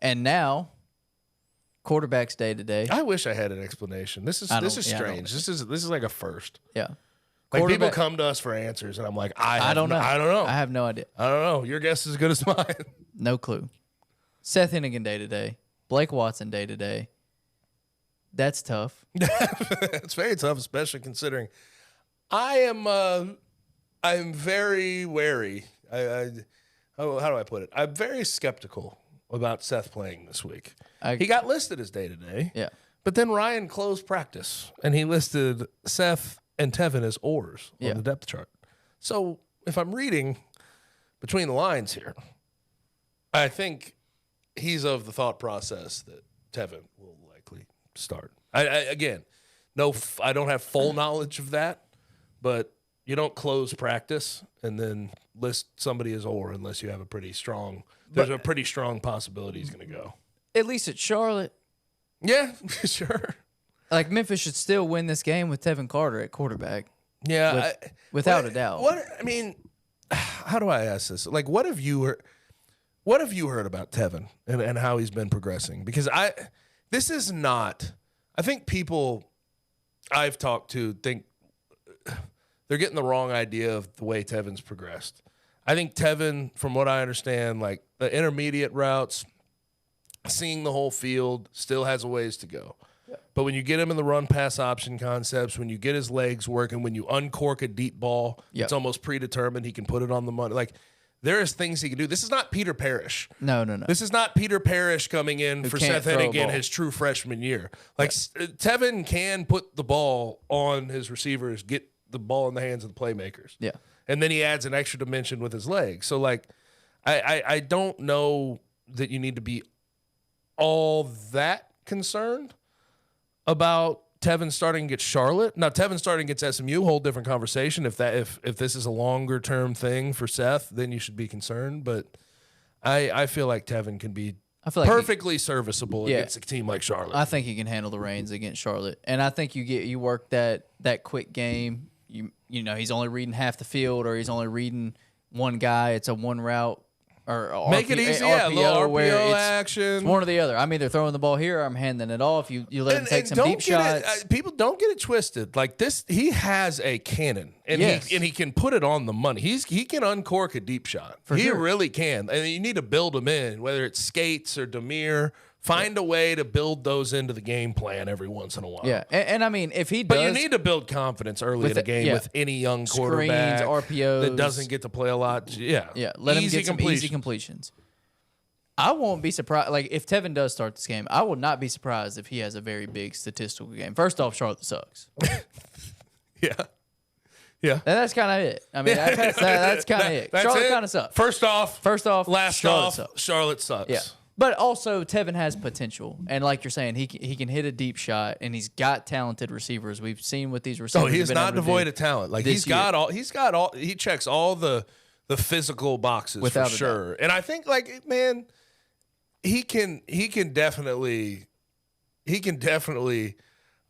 And now, quarterback's day to day. I wish I had an explanation. This is strange. This is like a first. Yeah. Like people come to us for answers, and I'm like, I don't know. I have no idea. I don't know. Your guess is as good as mine. No clue. Seth Henigan day to day. Blake Watson day to day. That's tough. It's very tough, especially considering I'm very wary. How do I put it? I'm very skeptical about Seth playing this week. He got listed as day to day. Yeah. But then Ryan closed practice, and he listed Seth and Tevin as oars on the depth chart. So if I'm reading between the lines here, I think he's of the thought process that Tevin will likely start. I don't have full knowledge of that, but you don't close practice and then list somebody as or unless you have a pretty strong possibility he's going to go. At least at Charlotte. Yeah, sure. Like, Memphis should still win this game with Tevin Carter at quarterback. Yeah. Without a doubt. How do I ask this? Like, what have you heard about Tevin and how he's been progressing? Because I think people I've talked to think they're getting the wrong idea of the way Tevin's progressed. I think Tevin, from what I understand, like the intermediate routes, seeing the whole field, still has a ways to go. But when you get him in the run-pass option concepts, when you get his legs working, when you uncork a deep ball, it's almost predetermined. He can put it on the money. Like, there is things he can do. This is not Peter Parrish. No. This is not Peter Parrish coming in for Seth Henigan his true freshman year. Like, Tevin can put the ball on his receivers, get the ball in the hands of the playmakers. Yeah. And then he adds an extra dimension with his legs. So, like, I don't know that you need to be all that concerned about Tevin starting against Charlotte. Now, Tevin starting against SMU, whole different conversation. If this is a longer term thing for Seth, then you should be concerned. But I feel like Tevin can be perfectly serviceable against a team like Charlotte. I think he can handle the reins against Charlotte, and I think you work that quick game. You know, he's only reading half the field, or he's only reading one guy. It's a one route. Or make it easy, RPO, where action. It's one or the other. I'm either throwing the ball here or I'm handing it off. You let him take some deep shots. People don't get it twisted. Like this, he has a cannon, and he can put it on the money. He can uncork a deep shot. He really can. And you need to build him in, whether it's skates or Demir. Find a way to build those into the game plan every once in a while. Yeah, and I mean, if he does... But you need to build confidence early in the game with any young quarterback. Screens, RPOs. That doesn't get to play a lot. Yeah, let him get some easy completions. I won't be surprised. Like, if Tevin does start this game, I will not be surprised if he has a very big statistical game. First off, Charlotte sucks. Yeah. And that's kind of it. I mean, that's kind of it. Charlotte kind of sucks. First off, last Charlotte off, sucks. Charlotte sucks. Yeah. But also, Tevin has potential, and like you're saying, he can hit a deep shot, and he's got talented receivers. We've seen what these receivers. Oh, he is not devoid of talent. Like he checks all the physical boxes for sure. And I think, like, man, he can definitely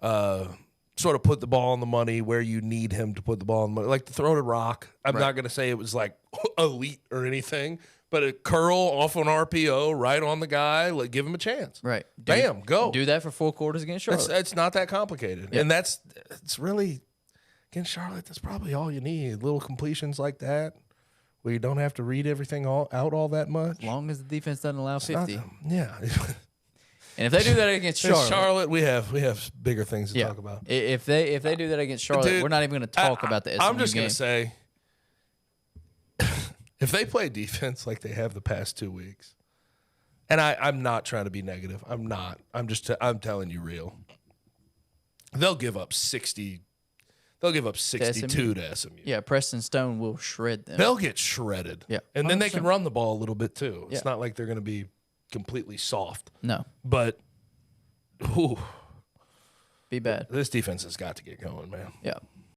sort of put the ball on the money where you need him to put the ball on the money. Like to throw to rock. I'm not going to say it was like elite or anything. But a curl off an RPO right on the guy, like give him a chance. Right. Bam, go. Do that for 4 quarters against Charlotte. It's not that complicated. Yeah. And it's really, against Charlotte, that's probably all you need. Little completions like that where you don't have to read everything out all that much. As long as the defense doesn't allow 50. Yeah. And if they do that against Charlotte, we have bigger things to talk about. If they do that against Charlotte, we're not even going to talk about the SMU I'm just going to say, if they play defense like they have the past 2 weeks, and I'm not trying to be negative. I'm not. I'm telling you real. They'll give up 60. They'll give up 62 to SMU. Yeah, Preston Stone will shred them. They'll get shredded. Yeah. And then they can run the ball a little bit too. It's not like they're going to be completely soft. No. But be bad. This defense has got to get going, man. Yeah.